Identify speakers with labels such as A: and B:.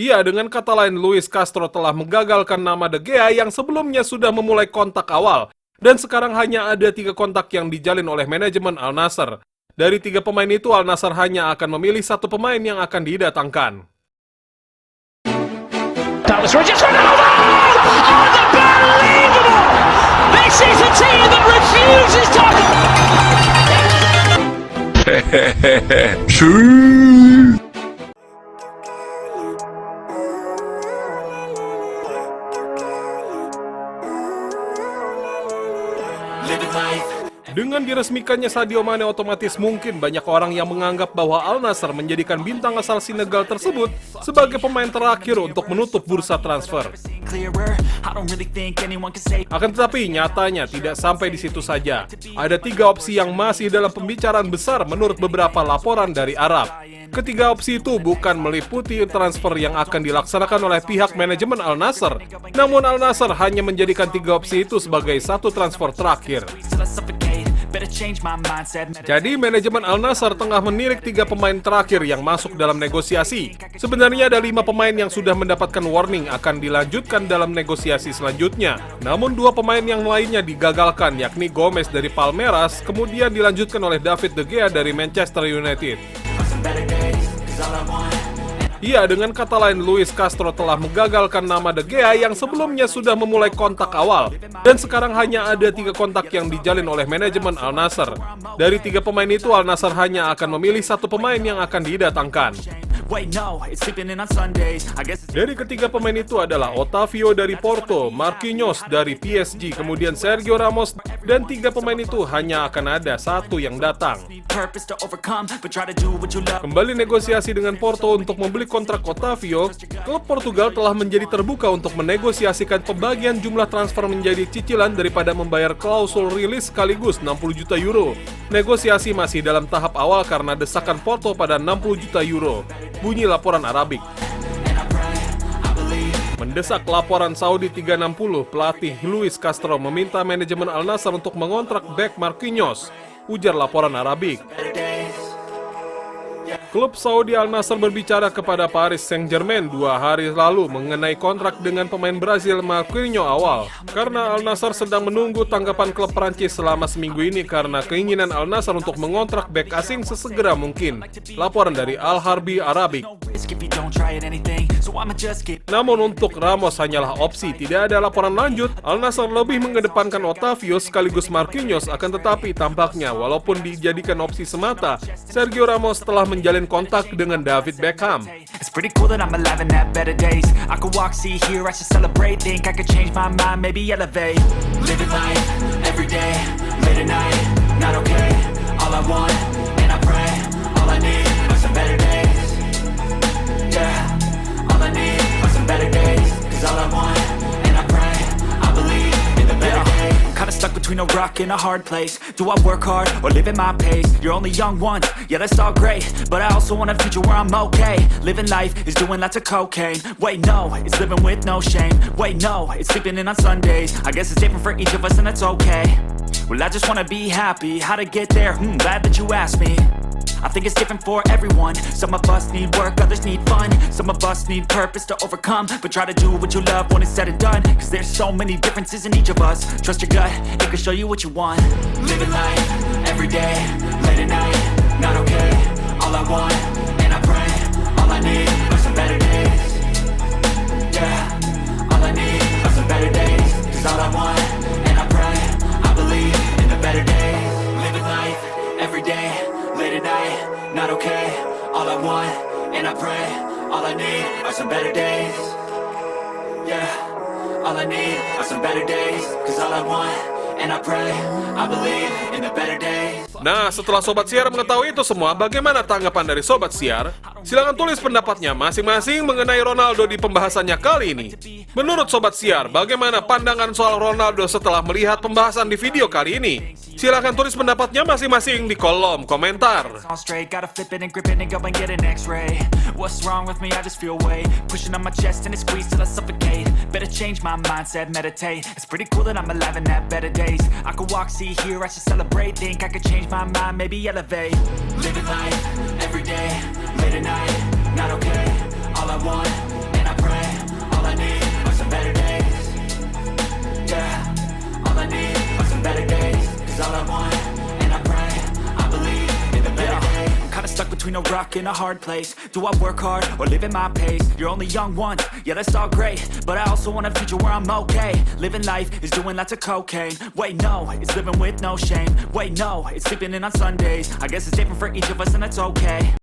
A: Iya, dengan kata lain, Luis Castro telah menggagalkan nama De Gea yang sebelumnya sudah memulai kontak awal. Dan sekarang hanya ada 3 kontak yang dijalin oleh manajemen Al Nassr. Dari 3 pemain itu, Al Nassr hanya akan memilih 1 pemain yang akan didatangkan.
B: That was Rodgers. Ronaldo! Unbelievable! This is a team that refuses to...
A: Dengan diresmikannya Sadio Mane, otomatis mungkin banyak orang yang menganggap bahwa Al Nassr menjadikan bintang asal Senegal tersebut sebagai pemain terakhir untuk menutup bursa transfer. Akan tetapi nyatanya tidak sampai di situ saja. Ada 3 opsi yang masih dalam pembicaraan besar menurut beberapa laporan dari Arab. Ketiga opsi itu bukan meliputi transfer yang akan dilaksanakan oleh pihak manajemen Al Nassr, namun Al Nassr hanya menjadikan 3 opsi itu sebagai satu transfer terakhir. Jadi manajemen Al Nassr tengah menirik 3 pemain terakhir yang masuk dalam negosiasi. Sebenarnya ada 5 pemain yang sudah mendapatkan warning akan dilanjutkan dalam negosiasi selanjutnya. Namun 2 pemain yang lainnya digagalkan, yakni Gomez dari Palmeiras, kemudian dilanjutkan oleh David De Gea dari Manchester United. Iya, dengan kata lain, Luis Castro telah menggagalkan nama De Gea yang sebelumnya sudah memulai kontak awal. Dan sekarang hanya ada 3 kontak yang dijalin oleh manajemen Al Nassr. Dari 3 pemain itu, Al Nassr hanya akan memilih 1 pemain yang akan didatangkan. Dari ketiga pemain itu adalah Otavio dari Porto, Marquinhos dari PSG, kemudian Sergio Ramos, dan 3 pemain itu hanya akan ada 1 yang datang. Kembali negosiasi dengan Porto untuk membeli kontrak Otavio, klub Portugal telah menjadi terbuka untuk menegosiasikan pembagian jumlah transfer menjadi cicilan daripada membayar klausul rilis sekaligus 60 juta euro. Negosiasi masih dalam tahap awal karena desakan Porto pada 60 juta euro. Bunyi laporan Arabik. Mendesak laporan Saudi 360, pelatih Luis Castro meminta manajemen Al Nassr untuk mengontrak bek Marquinhos, ujar laporan Arabik. Klub Saudi Al Nassr berbicara kepada Paris Saint-Germain 2 hari lalu mengenai kontrak dengan pemain Brazil Marquinhos awal. Karena Al Nassr sedang menunggu tanggapan klub Prancis selama seminggu ini karena keinginan Al Nassr untuk mengontrak bek asing sesegera mungkin. Laporan dari Al Harbi Arabik. Namun untuk Ramos hanyalah opsi, tidak ada laporan lanjut. Al Nassr lebih mengedepankan Otavio sekaligus Marquinhos, akan tetapi tampaknya walaupun dijadikan opsi semata, Sergio Ramos telah menjalin kontak dengan David Beckham.
B: Stuck between a rock and a hard place. Do I work hard or live at my pace? You're only young once, yeah that's all great, but I also want a future where I'm okay. Living life is doing lots of cocaine. Wait no, it's living with no shame. Wait no, it's sleeping in on Sundays. I guess it's different for each of us and that's okay. Well I just wanna be happy. How to get there? Glad that you asked me. I think it's different for everyone. Some of us need work, others need fun. Some of us need purpose to overcome. But try to do what you love when it's said and done. Cause there's so many differences in each of us. Trust your gut, it can show you what you want. Living life, every day, late at night, not okay. All I want, and I pray, all I need are some better days. Yeah, all I need are some better days. Cause all I want, and I pray, I believe in the better days. Living life, every day, late at night, not okay. All I want, and I pray, all I need are some better days. Yeah, all I need are some better days. Cause all I want, and I pray, I believe in the better days.
A: Nah, setelah Sobat Siar mengetahui itu semua, bagaimana tanggapan dari Sobat Siar? Silahkan tulis pendapatnya masing-masing mengenai Ronaldo di pembahasannya kali ini. Menurut Sobat Siar, bagaimana pandangan soal Ronaldo setelah melihat pembahasan di video kali ini? Silahkan tulis pendapatnya masing-masing di kolom komentar.
B: What's wrong with me? I just feel weight pushing on my chest and it squeezes till I suffocate. Better change my mindset, meditate. It's pretty cool that I'm alive and have better days. I could walk, see, hear, I should celebrate. Think I could change my mind, maybe elevate. Living life, every day, late at night, not okay. All I want between a rock and a hard place. Do I work hard or live at my pace? You're only young once, yeah, that's all great, but I also want a future where I'm okay. Living life is doing lots of cocaine. Wait, no, it's living with no shame. Wait, no, it's sleeping in on Sundays. I guess it's different for each of us and that's okay.